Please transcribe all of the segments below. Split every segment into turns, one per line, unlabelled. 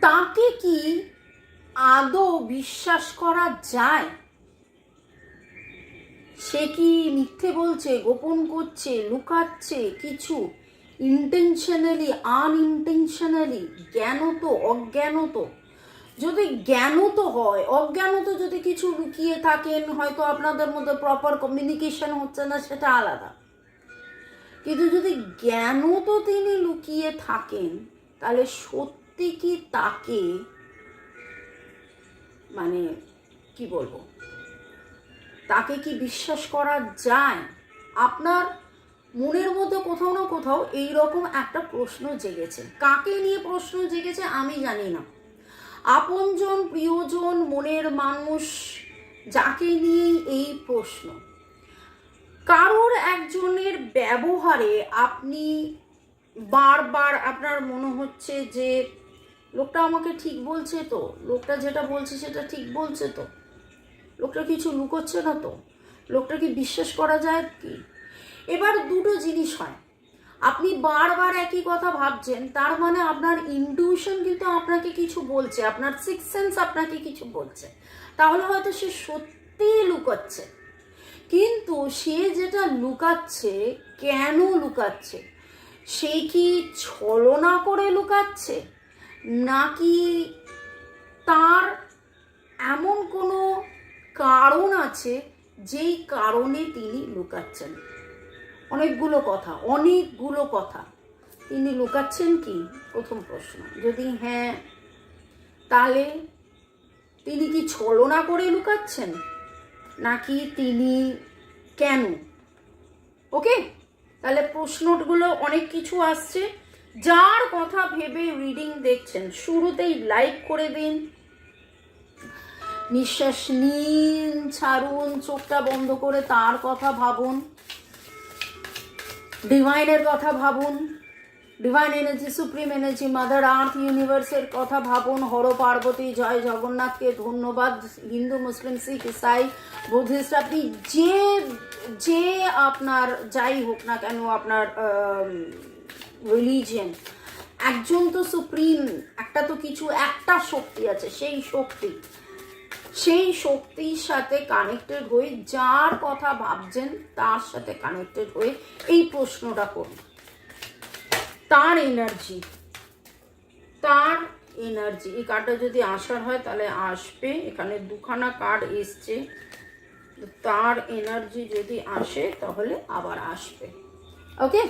তাকে কি আদৌ বিশ্বাস করা যায়? সে কি মিথ্যে বলছে, গোপন করছে, লুকাচ্ছে কিছু, ইন্টেনশনালি আনইনটেনশনালি, জ্ঞানত অজ্ঞানত? যদি জ্ঞানত হয়, অজ্ঞানত যদি কিছু লুকিয়ে থাকেন, হয়তো আপনাদের মধ্যে প্রপার কমিউনিকেশন হচ্ছে না, সেটা আলাদা। কিন্তু যদি জ্ঞানত তিনি লুকিয়ে থাকেন, তাহলে সত্যি কি তাকে মানে কি বলবো, তাকে কি বিশ্বাস করা যায়? আপনার মনের মধ্যে কোথাও না কোথাও এইরকম একটা প্রশ্ন জেগেছে। কাকে নিয়ে প্রশ্ন জেগেছে আমি জানি না। আপনজন, প্রিয়জন, মনের মানুষ, যাকে নিয়ে এই প্রশ্ন। কারোর একজনের ব্যবহারে আপনি বারবার আপনার মনে হচ্ছে যে লোকটা আমাকে ঠিক বলছে তো, লোকটা যেটা বলছে সেটা ঠিক বলছে তো, লোকটা কিছু লুকোচ্ছে না তো, লোকটা কি বিশ্বাস করা যায় কি? এবার দুটো জিনিস হয়, আপনি বারবার একই কথা ভাবছেন, তার মানে আপনার ইনটিউশন কিন্তু আপনাকে কিছু বলছে, আপনার সিক্স সেন্স আপনাকে কিছু বলছে, তাহলে হয়তো সে সত্যিই লুকাচ্ছে। কিন্তু সে যেটা লুকাচ্ছে, কেন লুকাচ্ছে? সে কি ছলনা করে লুকাচ্ছে, নাকি তার এমন কোনো কারণ আছে যেই কারণে তিনি লুকাচ্ছেন? অনেকগুলো কথা তিনি লুকাচ্ছেন কি? প্রথম প্রশ্ন। যদি হ্যাঁ, তাহলে তিনি কি ছলনা করে লুকাচ্ছেন, নাকি তিনি কেন? ওকে, তাহলে প্রশ্নগুলো অনেক কিছু আসছে। যার কথা ভেবে রিডিং দেখছেন, শুরুতেই লাইক করে দিন। নিঃশ্বাস নিন, ছাড়ুন, চোখটা বন্ধ করে তার কথা ভাবুন, ডিভাইনের কথা ভাবুন, divine energy, supreme energy, mother earth, ইউনিভার্সের কথা ভাবুন। হর পার্বতী, জয় জগন্নাথকে ধন্যবাদ। হিন্দু, মুসলিম, শিখ, ইসাই, বুদ্ধিস্ট, আপনি যে আপনার যাই হোক না কেন, আপনার রিলিজিয়ন, একজন তো সুপ্রিম, একটা তো কিছু, একটা শক্তি আছে, সেই শক্তির সাথে কানেক্টেড হয়ে, যার কথা ভাবছেন তার সাথে কানেক্টেড হয়ে এই প্রশ্নটা করুন। তার এনার্জি, এই কার্ডটা যদি আসার হয় তাহলে আসবে। এখানে দুখানা কার্ড এসছে, তার এনার্জি যদি আসে তাহলে আবার আসবে। ওকে,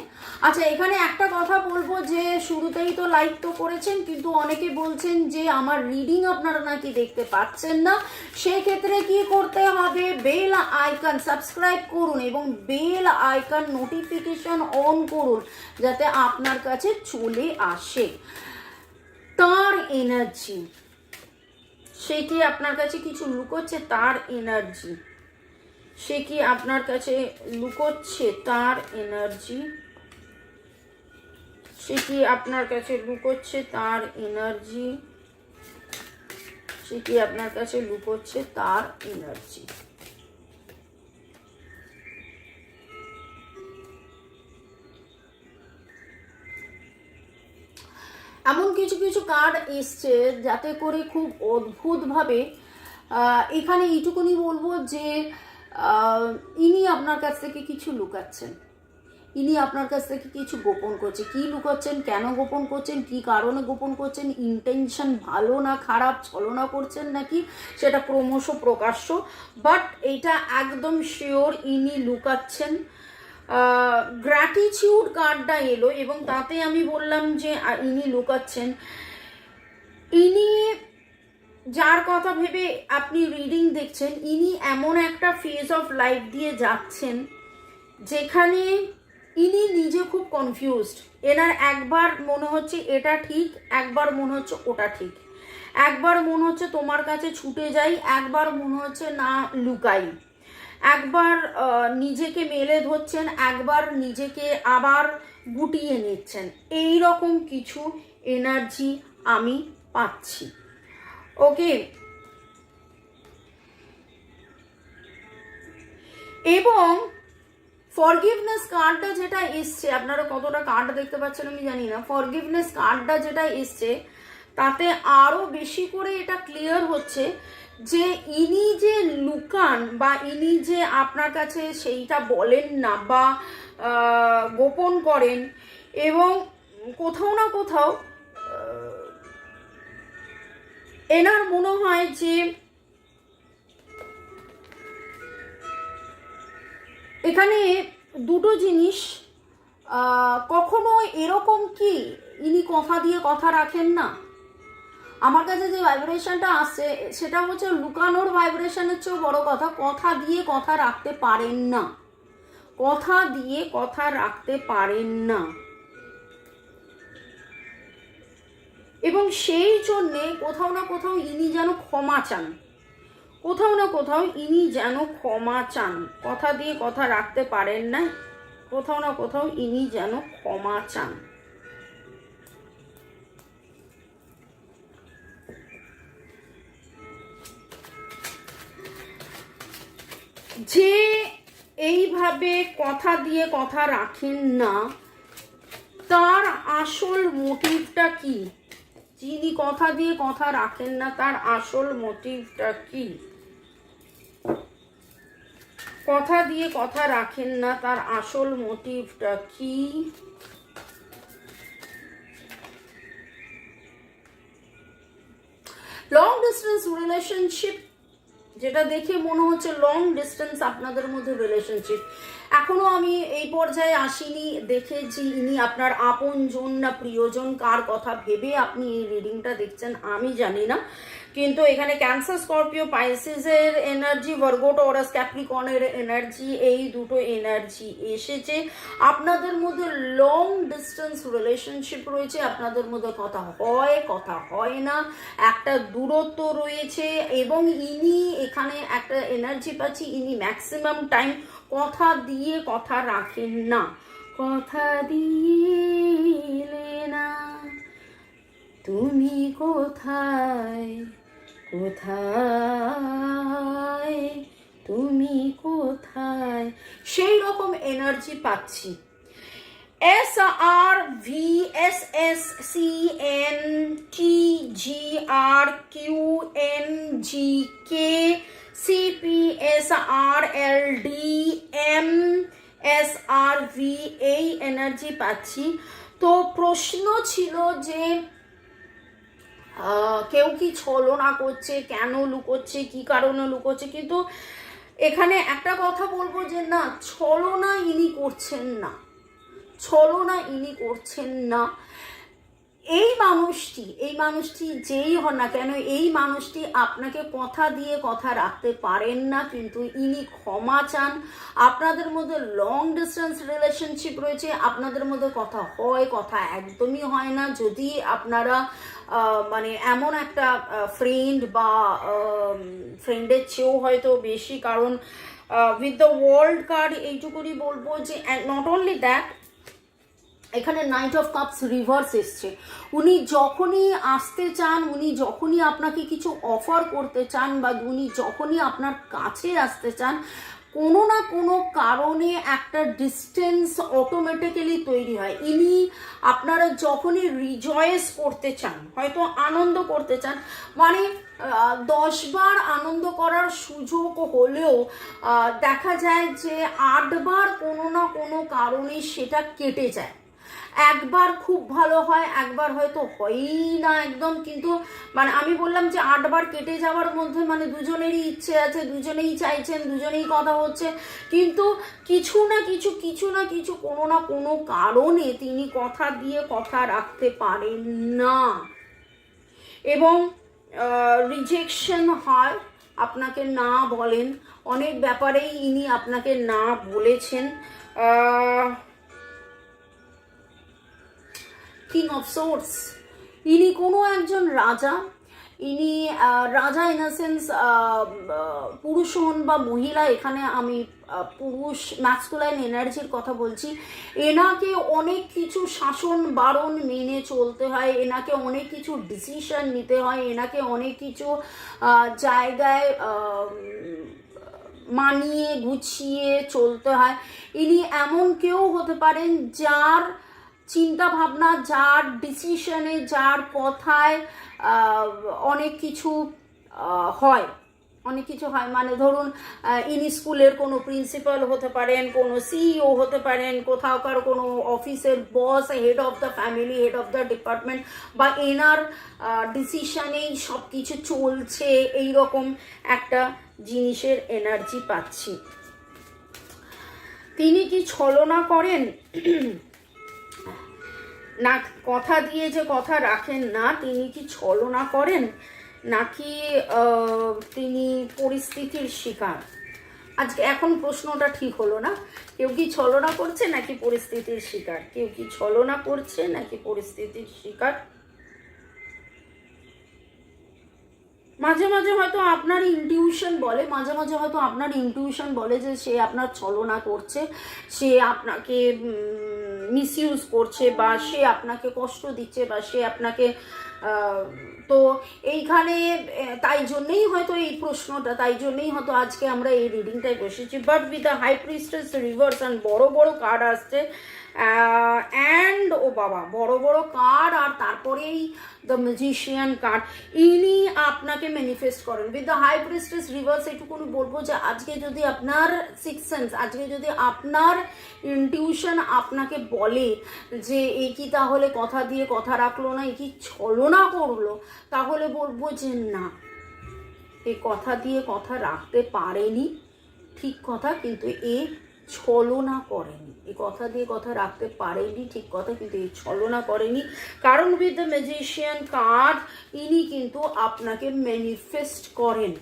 আচ্ছা, এখানে একটা কথা বলবো যে শুরুতেই তো লাইক তো করেছেন, কিন্তু অনেকে বলছেন যে আমার রিডিং আপনারা নাকি দেখতে পাচ্ছেন না। সেক্ষেত্রে কি করতে হবে? বেল আইকন সাবস্ক্রাইব করুন এবং বেল আইকন নোটিফিকেশন অন করুন, যাতে আপনার কাছে চলে আসে। তার এনার্জি, সে কি আপনার কাছে কিছু লুকোচ্ছে? তার এনার্জি, সে কি আপনার কাছে লুকোচ্ছে? তার এনার্জি, সে কি আপনার কাছে লুকোচ্ছে? তার এনার্জি, সে কি আপনার কাছে লুকোচ্ছে? তার এনার্জি। এমন কিছু কিছু কার্ড এসছে যাতে করে খুব অদ্ভুতভাবে, এখানে এইটুকুনি বলবো যে ইনি আপনার কাছ থেকে কিছু লুকাচ্ছেন, ইনি আপনার কাছ থেকে কিছু গোপন করছে। কি লুকাচ্ছেন, কেন গোপন করছেন, কি কারণে গোপন করছেন, ইন্টেনশন ভালো না খারাপ, ছলনা করছেন নাকি, সেটা ক্রমশ প্রকাশ্য। বাট এটা একদম শিওর ইনি লুকাচ্ছেন। গ্র্যাটিটিউড কার্ডটা এলো এবং তাতে আমি বললাম যে ইনি লুকাচ্ছেন। ইনি, যার কথা ভেবে আপনি রিডিং দেখছেন, ইনি এমন একটা ফেজ অফ লাইফ দিয়ে যাচ্ছেন যেখানে ইনি নিজে খুব কনফিউজড। এনার একবার মনে হচ্ছে এটা ঠিক, একবার মনে হচ্ছে ওটা ঠিক, একবার মনে হচ্ছে তোমার কাছে ছুটে যাই, একবার মনে হচ্ছে না লুকাই, একবার নিজেকে মেলে ধরছেন, একবার নিজেকে আবার গুটিয়ে নিচ্ছেন। এই রকম কিছু এনার্জি আমি পাচ্ছি। ওকে, এবং ফরগিভনেস কার্ডটা যেটা এসছে, আপনারা কতটা কার্ড দেখতে পাচ্ছেন আমি জানি না, ফরগিভনেস কার্ডটা যেটা এসছে তাতে আরও বেশি করে এটা ক্লিয়ার হচ্ছে যে ইনি যে লুকান বা ইনি যে আপনার কাছে সেইটা বলেন না বা গোপন করেন, এবং কোথাও না কোথাও এনার মনে হয় যে এখানে দুটো জিনিস, কখনো এরকম কি ইনি কথা দিয়ে কথা রাখেন না? আমার কাছে যে ভাইব্রেশনটা আসছে সেটা হচ্ছে লুকানোর ভাইব্রেশনের চেয়েও বড় কথা, কথা দিয়ে কথা রাখতে পারেন না, কথা দিয়ে কথা রাখতে পারেন না। এবং সেই জন্যে কোথাও না কোথাও ইনি যেন ক্ষমা চান, কোথাও না কোথাও ইনি যেন ক্ষমা চান, কথা দিয়ে কথা রাখতে পারেন না, কোথাও না কোথাও ইনি যেন ক্ষমা চান। যে এইভাবে কথা দিয়ে কথা রাখেন না, তার আসল মোটিভটা কি? যিনি কথা দিয়ে কথা রাখেন না, তার আসল মোটিভটা কি? কথা দিয়ে কথা রাখেন না, তার আসল মোটিভটা কি? লং ডিস্টেন্স রিলেশনশিপ, যেটা দেখে মনে হচ্ছে লং ডিস্টেন্স আপনাদের মধ্যে রিলেশনশিপ। এখনো আমি এই পর্যায়ে আসিনি দেখে যে ইনি আপনার আপনজন না প্রিয়জন, কার কথা ভেবে আপনি এই রিডিংটা দেখছেন আমি জানি না, কিন্তু এখানে ক্যান্সার, স্করপিও, পাইসিসের এনার্জি, ভার্গো, টরাস, ক্যাপ্রিকর্নের এনার্জি, এই দুটো এনার্জি এসেছে। আপনাদের মধ্যে লং ডিস্টেন্স রিলেশনশিপ রয়েছে, আপনাদের মধ্যে কথা হয়, কথা হয় না, একটা দূরত্ব রয়েছে। এবং ইনি এখানে একটা এনার্জি পাচ্ছি, ইনি ম্যাক্সিমাম টাইম কথা দিয়ে কথা রাখেন না, কথা দিলে না তুমি কোথায়, কোথায় তুমি কোথায়, সেই রকম এনার্জি পাচ্ছি। SRVSCNTGRQNGKCPSRLDMSRV এই এনার্জি পাচ্ছি। তো প্রশ্ন ছিল যে কেউ কি ছলনা করছে, কেন লুকোচ্ছে, কি কারণে লুকোচ্ছে, কিন্তু এখানে একটা কথা বলবো যে না, ছলনা ইনি করছেন না, ছলনা ইনি করছেন না। এই মানুষটি যেই হন না কেন, এই মানুষটি আপনাকে কথা দিয়ে কথা রাখতে পারেন না, কিন্তু ইনি ক্ষমা চান। আপনাদের মধ্যে লং ডিস্টেন্স রিলেশনশিপ রয়েছে, আপনাদের মধ্যে কথা হয়, কথা একদমই হয় না। যদি আপনারা মানে এমন একটা ফ্রেন্ড বা ফ্রেন্ডের চেয়েও হয়তো বেশি, কারণ উইথ দ্য ওয়ার্ল্ড কার্ড এইটুকুনি বলবো যে নট অনলি দ্যাট, এখানে নাইট অফ কাপস রিভার্স এসছে। উনি যখনই আসতে চান, উনি যখনই আপনাকে কিছু অফার করতে চান, বা উনি যখনই আপনার কাছে আসতে চান, কোনো না কোনো কারণে একটা ডিস্টেন্স অটোমেটিক্যালি তৈরি হয়। ইনি আপনারা যখনই রিজয়েস করতে চান, হয়তো আনন্দ করতে চান, মানে 10 বার আনন্দ করার সুযোগ হলেও দেখা যায় যে 8 বার কোনো না কোনো কারণে সেটা কেটে যায়। একবার খুব ভালো হয়, একবার হয়তো হয়ই না একদম, কিন্তু মানে আমি বললাম যে 8 বার কেটে যাওয়ার মধ্যে মানে দুজনেরই ইচ্ছে আছে, দুজনেই চাইছেন, দুজনেই কথা হচ্ছে, কিন্তু কিছু না কিছু কোনো না কোনো কারণে তিনি কথা দিয়ে কথা রাখতে পারেন না, এবং রিজেকশন হয়, আপনাকে না বলেন। অনেক ব্যাপারেই ইনি আপনাকে না বলেছেন। কিং অফ সোর্স, ইনি কোনো একজন রাজা, ইনি রাজা ইন আ সেন্স পুরুষ হন বা মহিলা, এখানে আমি পুরুষ ম্যাসকুলাইন এনার্জির কথা বলছি। এনাকে অনেক কিছু শাসন বারণ মেনে চলতে হয়, এনাকে অনেক কিছু ডিসিশন নিতে হয়, এনাকে অনেক কিছু জায়গায় মানিয়ে গুছিয়ে চলতে হয়। ইনি এমন কেউ হতে পারেন যার চিন্তা ভাবনা, যার ডিসিশনে, যার কথায় অনেক কিছু হয়, অনেক কিছু হয়। মানে ধরুন ইনি স্কুলের কোনো প্রিন্সিপাল হতে পারেন, কোনো সিইও হতে পারেন, কোথাওকার কোনো অফিসের boss, head of the family, head of the department, বা এনার ডিসিশনেই সব কিছু চলছে, এইরকম একটা জিনিসের এনার্জি পাচ্ছি। তিনি কি ছলনা করেন না, কথা দিয়ে যে কথা রাখেন না, তিনি কি ছলনা করেন নাকি তিনি পরিস্থিতির শিকার? আজকে এখন প্রশ্নটা ঠিক হলো না, কেউ কি ছলনা করছে নাকি পরিস্থিতির শিকার, কেউ কি ছলনা করছে নাকি পরিস্থিতির শিকার? মাঝে মাঝে হয়তো আপনার ইনটিউশন বলে, মাঝে মাঝে হয়তো আপনার ইনটিউশন বলে যে সে আপনার ছলনা করছে, সে আপনাকে মিসইউজ করছে, বা সে আপনাকে কষ্ট দিচ্ছে, বা সে আপনাকে তো এইখানে তাই জন্যেই হয়তো এই প্রশ্নটা, তাই জন্যেই হয়তো আজকে আমরা এই রিডিংটায় বসেছি। But with the high priestess reverse and বড় বড় কার্ড আসছে, অ্যান্ড ও বাবা বড় বড় কার্ড, আর তারপরেই দ্য ম্যাজিশিয়ান কার্ড। ইনি আপনাকে ম্যানিফেস্ট করেন with the high priestess reverse. এটুকুনি বলবো যে আজকে যদি আপনার সিক্স সেন্স, আজকে যদি আপনার ইনটিউশন আপনাকে বলে যে এই কি তাহলে কথা দিয়ে কথা রাখলো না, এই কি ছলনা করলো, তাহলে বলবো যে না, এই কথা দিয়ে কথা রাখতে পারেনি, ঠিক কথা, কিন্তু এ ছলনা করেনি। এই কথা দিয়ে কথা রাখতে পারেনি, ঠিক কথা, কিন্তু এই ছলনা করেনি। কারণ উইথ দ্য ম্যাজিশিয়ান কার্ড ইনি কিন্তু আপনাকে ম্যানিফেস্ট করেন।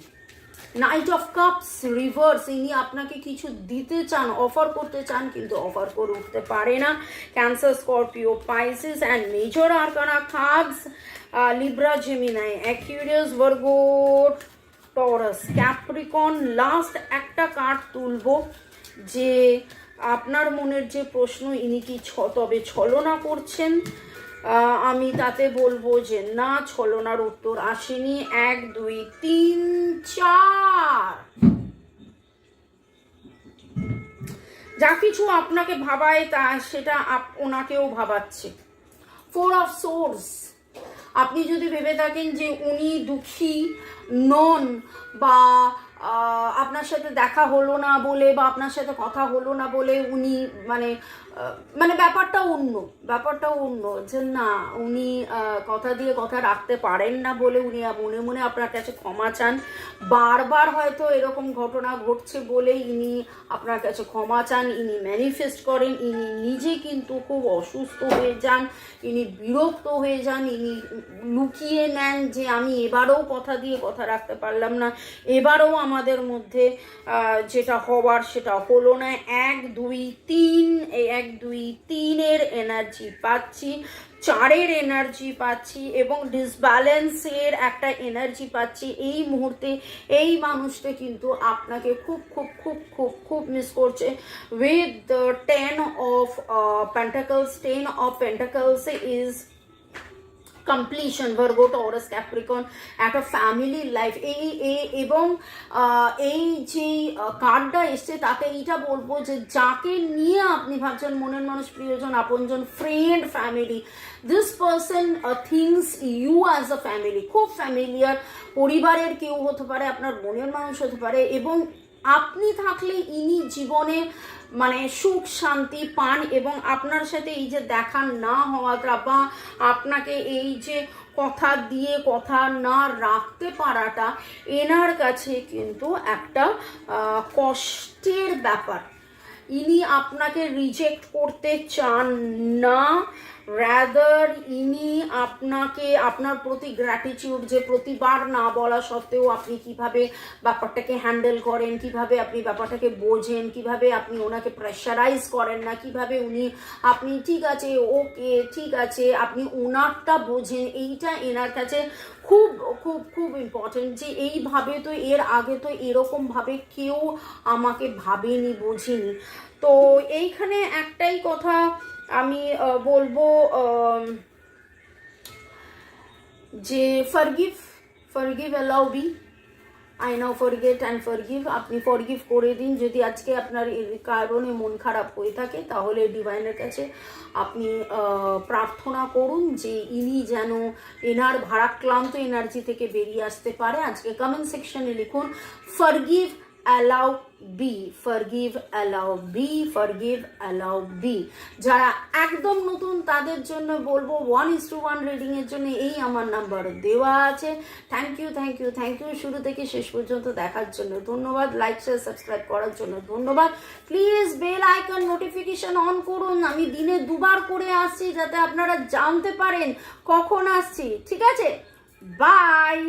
নাইট অফ কাপস রিভার্স, ইনি আপনাকে কিছু দিতে চান, অফার করতে চান, কিন্তু অফার করে উঠতে পারে না। Cancer, Scorpio, Pisces and major arcana cards Libra, Gemini, Aquarius, Virgo, Taurus, Capricorn. Last একটা কার্ড তুলবো যে আপনার মনের যে প্রশ্ন, ইনি কি তবে ছলনা করছেন? আমি তাতে বলবো যে না, ছলনার উত্তর আসেনি। 1 2 3 4, যা কিছু আপনাকে ভাবায় তা সেটা ওনাকেও ভাবাচ্ছে। 4 অফ সোর্স, আপনি যদি ভেবে থাকেন যে উনি দুঃখী নন, বা আপনার সাথে দেখা হলো না বলে, বা আপনার সাথে কথা হলো না বলে উনি মানে মানে ব্যাপারটা অন্য, যে না, উনি কথা দিয়ে কথা রাখতে পারেন না বলে উনি মনে মনে আপনার কাছে ক্ষমা চান। বারবার হয়তো এরকম ঘটনা ঘটছে বলে ইনি আপনার কাছে ক্ষমা চান, ইনি ম্যানিফেস্ট করেন, ইনি নিজে কিন্তু খুব অসুস্থ হয়ে যান, ইনি বিরক্ত হয়ে যান, ইনি লুকিয়ে নেন যে আমি এবারেও কথা দিয়ে কথা রাখতে পারলাম না, এবারেও আমাদের মধ্যে যেটা হওয়ার সেটা হলো না। 1 2 3, এই 1 2 3-এর এনার্জি পাচ্ছি, 4-এর এনার্জি পাচ্ছি, এবং ডিসব্যালেন্সের একটা এনার্জি পাচ্ছি। এই মুহূর্তে এই মানুষটা কিন্তু আপনাকে খুব খুব খুব খুব খুব মিস করছে। With the 10 of pentacles, 10 of pentacles is completion, Virgo, Taurus, Capricorn, একটা ফ্যামিলি লাইফ। এবং এই যে কার্ডটা এসছে তাতে এইটা বলবো যে যাকে নিয়ে আপনি ভাবছেন মনের মানুষ, প্রিয়জন, আপনজন, friend, family, this person thinks you as a family, খুব ফ্যামিলিয়ার। পরিবারের কেউ হতে পারে, আপনার মনের মানুষ হতে পারে, এবং আপনি থাকলে ইনি জীবনে মানে সুখ শান্তি পান। এবং আপনার সাথে এই যে দেখা না হওয়াটা, বা আপনাকে এই যে কথা দিয়ে কথা না রাখতে পারাটা, এনার কাছে কিন্তু একটা কষ্টের ব্যাপার। ইনি আপনাকে রিজেক্ট করতে চান না, রাদার ইনি আপনাকে, আপনার প্রতি গ্র্যাটিটিউড, যে প্রতিবার না বলা সত্ত্বেও আপনি কিভাবে ব্যাপারটাকে হ্যান্ডেল করেন, কিভাবে আপনি ব্যাপারটাকে বোঝেন, কিভাবে আপনি ওনাকে প্রেশারাইজ করেন না, কিভাবে আপনি ঠিক আছে, ওকে ঠিক আছে, আপনি ওনারটা বোঝেন, এইটা এনার কাছে খুব খুব খুব ইম্পর্টেন্ট। যে এইভাবে তো এর আগে তো এরকমভাবে কেউ আমাকে ভাবেনি, বোঝেনি। তো এইখানে একটাই কথা আমি বলবো যে forgive, allow be, I now forget and forgive, আপনি ফরগিভ করে দিন। যদি আজকে আপনার এর কারণে মন খারাপ হয়ে থাকে তাহলে ডিভাইনের কাছে আপনি প্রার্থনা করুন যে ইনি যেন এনার ভারাক্রান্ত এনার্জি থেকে বেরিয়ে আসতে পারে। আজকে কমেন্ট সেকশনে লিখুন forgive allow be, forgive allow be, forgive allow be. যারা একদম নতুন তাদের জন্য বলবো 1:1 রিডিংয়ের জন্য এই আমার নাম্বার দেওয়া আছে। Thank you thank you thank you শুরু থেকে শেষ পর্যন্ত দেখার জন্য ধন্যবাদ, লাইক শেয়ার সাবস্ক্রাইব করার জন্য ধন্যবাদ। Please bell icon notification on করুন, আমি দিনে 2 বার করে আসছি যাতে আপনারা জানতে পারেন কখন আসছি। ঠিক আছে, বাই।